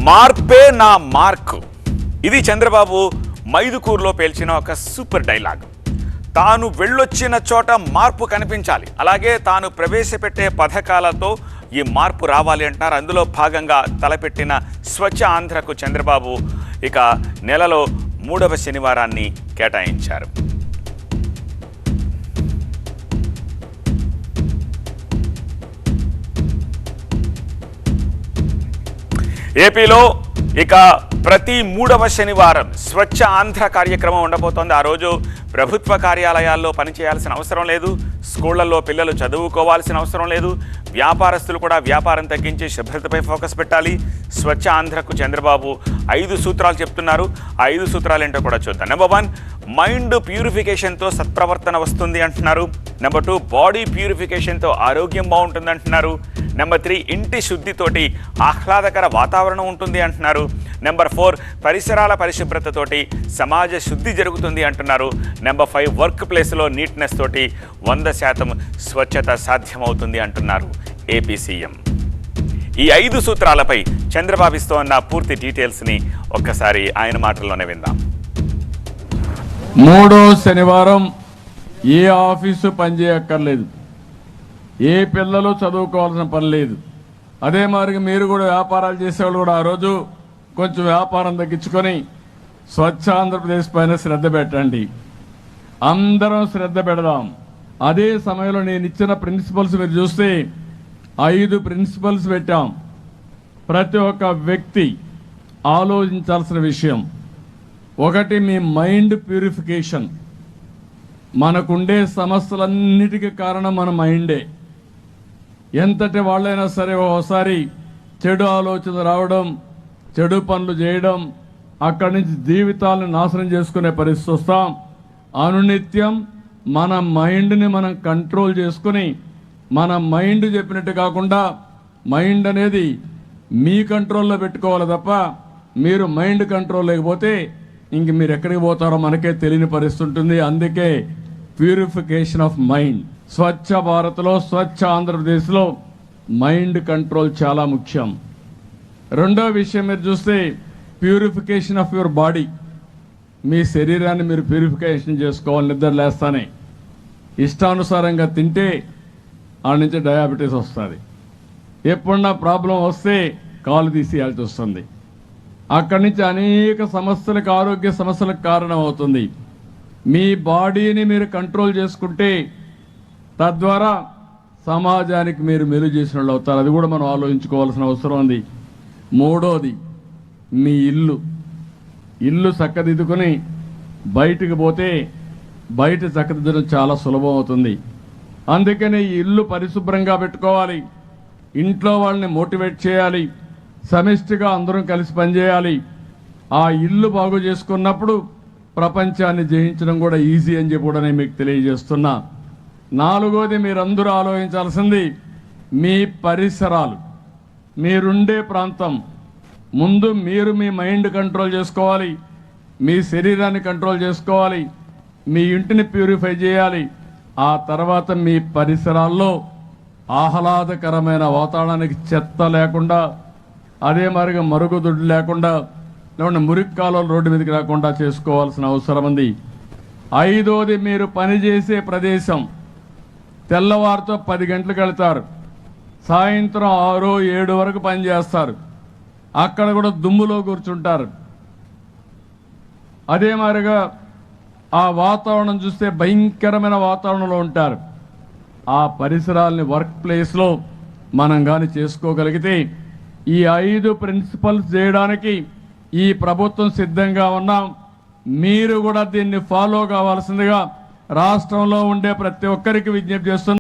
మార్పే నా మార్కు. ఇది చంద్రబాబు మైదుకూరులో పేల్చిన ఒక సూపర్ డైలాగ్. తాను వెళ్ళొచ్చిన చోట మార్పు కనిపించాలి, అలాగే తాను ప్రవేశపెట్టే పథకాలతో ఈ మార్పు రావాలి అంటున్నారు. అందులో భాగంగా తలపెట్టిన స్వచ్ఛ ఆంధ్రకు చంద్రబాబు ఇక నెలలో 3వ శనివారాన్ని కేటాయించారు. ఏపీలో ఇక ప్రతి 3వ శనివారం స్వచ్ఛ ఆంధ్ర కార్యక్రమం ఉండబోతోంది. ఆ రోజు ప్రభుత్వ కార్యాలయాల్లో పనిచేయాల్సిన అవసరం లేదు, స్కూళ్లలో పిల్లలు చదువుకోవాల్సిన అవసరం లేదు, వ్యాపారస్తులు కూడా వ్యాపారం తగ్గించి శుభ్రతపై ఫోకస్ పెట్టాలి. స్వచ్ఛ ఆంధ్రకు చంద్రబాబు 5 సూత్రాలు చెప్తున్నారు. ఆ 5 సూత్రాలు ఏంటో కూడా చూద్దాం. నెంబర్ 1, మైండ్ ప్యూరిఫికేషన్తో సత్ప్రవర్తన వస్తుంది అంటున్నారు. నెంబర్ 2, బాడీ ప్యూరిఫికేషన్తో ఆరోగ్యం బాగుంటుంది అంటున్నారు. నెంబర్ 3, ఇంటి శుద్ధితోటి ఆహ్లాదకర వాతావరణం ఉంటుంది అంటున్నారు. నెంబర్ 4, పరిసరాల పరిశుభ్రతతోటి సమాజ శుద్ధి జరుగుతుంది అంటున్నారు. నెంబర్ 5, వర్క్ ప్లేస్లో నీట్నెస్ తోటి 100% స్వచ్ఛత సాధ్యమవుతుంది అంటున్నారు ఏపీ సీఎం. ఈ 5 సూత్రాలపై చంద్రబాబు ఇస్తోన్న పూర్తి డీటెయిల్స్ని ఒక్కసారి ఆయన మాటల్లోనే విందాం. 3వ శనివారం ఏ ఆఫీసు పనిచేయక్కర్లేదు, ఏ పిల్లలు చదువుకోవాల్సిన పని లేదు. అదే మరి మీరు కూడా వ్యాపారాలు చేసేవాళ్ళు కూడా ఆ రోజు కొంచెం వ్యాపారం తగ్గించుకొని స్వచ్ఛ ఆంధ్రప్రదేశ్ పైన శ్రద్ధ పెట్టండి. అందరం శ్రద్ధ పెడదాం. అదే సమయంలో నేను ఇచ్చిన ప్రిన్సిపల్స్ మీరు చూస్తే 5 ప్రిన్సిపల్స్ పెట్టాం. ప్రతి ఒక్క వ్యక్తి ఆలోచించాల్సిన విషయం 1, మీ మైండ్ ప్యూరిఫికేషన్. మనకుండే సమస్యలన్నిటికీ కారణం మన మైండే. ఎంతటి వాళ్ళైనా సరే ఒకసారి చెడు ఆలోచన రావడం, చెడు పనులు చేయడం, అక్కడి నుంచి జీవితాలను నాశనం చేసుకునే పరిస్థితి వస్తాం. అనునిత్యం మన మైండ్ని మనం కంట్రోల్ చేసుకుని, మన మైండ్ చెప్పినట్టు కాకుండా మైండ్ అనేది మీ కంట్రోల్లో పెట్టుకోవాలి తప్ప మీరు మైండ్ కంట్రోల్ లేకపోతే ఇంక మీరు ఎక్కడికి పోతారో మనకే తెలియని పరిస్థితి ఉంటుంది. అందుకే ప్యూరిఫికేషన్ ఆఫ్ మైండ్. స్వచ్ఛ భారత్లో, స్వచ్ఛ ఆంధ్రప్రదేశ్లో మైండ్ కంట్రోల్ చాలా ముఖ్యం. 2వ విషయం మీరు చూస్తే ప్యూరిఫికేషన్ ఆఫ్ యువర్ బాడీ. మీ శరీరాన్ని మీరు ప్యూరిఫికేషన్ చేసుకోవాలి. నిద్ర లేస్తానే ఇష్టానుసారంగా తింటే ఆ నుంచి డయాబెటీస్ వస్తుంది. ఎప్పుడన్నా ప్రాబ్లం వస్తే కాలు తీసేయాల్సి వస్తుంది. అక్కడి నుంచి అనేక సమస్యలకు, ఆరోగ్య సమస్యలకు కారణం అవుతుంది. మీ బాడీని మీరు కంట్రోల్ చేసుకుంటే తద్వారా సమాజానికి మీరు మేలు చేసిన వాళ్ళు అవుతారు. అది కూడా మనం ఆలోచించుకోవాల్సిన అవసరం ఉంది. 3వది, మీ ఇల్లు చక్కదిద్దుకొని బయటికి పోతే బయట చక్కదిద్దడం చాలా సులభం అవుతుంది. అందుకని ఈ ఇల్లు పరిశుభ్రంగా పెట్టుకోవాలి. ఇంట్లో వాళ్ళని మోటివేట్ చేయాలి. సమిష్టిగా అందరం కలిసి పనిచేయాలి. ఆ ఇల్లు బాగు చేసుకున్నప్పుడు ప్రపంచాన్ని జయించడం కూడా ఈజీ అని చెప్పి కూడా నేను మీకు తెలియజేస్తున్నా. 4వది, మీరందరూ ఆలోచించాల్సింది మీ పరిసరాలు, మీరుండే ప్రాంతం. ముందు మీరు మీ మైండ్ కంట్రోల్ చేసుకోవాలి, మీ శరీరాన్ని కంట్రోల్ చేసుకోవాలి, మీ ఇంటిని ప్యూరిఫై చేయాలి. ఆ తర్వాత మీ పరిసరాల్లో ఆహ్లాదకరమైన వాతావరణానికి చెత్త లేకుండా, అదే మరిగా మరుగుదొడ్లు లేకుండా, లేకుంటే మురికి కాలువలు రోడ్డు మీదకి రాకుండా చేసుకోవాల్సిన అవసరం ఉంది. 5వది, మీరు పనిచేసే ప్రదేశం. తెల్లవారితో 10 గంటలకు వెళ్తారు, సాయంత్రం 6, 7 వరకు పనిచేస్తారు. అక్కడ కూడా దుమ్ములో కూర్చుంటారు. అదే మాదిరిగా ఆ వాతావరణం చూస్తే భయంకరమైన వాతావరణంలో ఉంటారు. ఆ పరిసరాలని వర్క్ ప్లేస్లో మనం కానీ చేసుకోగలిగితే ఈ 5 ప్రిన్సిపల్స్ చేయడానికి ఈ ప్రభుత్వం సిద్ధంగా ఉన్నాం. మీరు కూడా దీన్ని ఫాలో కావాల్సిందిగా రాష్ట్రంలో ఉండే ప్రతి ఒక్కరికి విజ్ఞప్తి చేస్తున్నాం.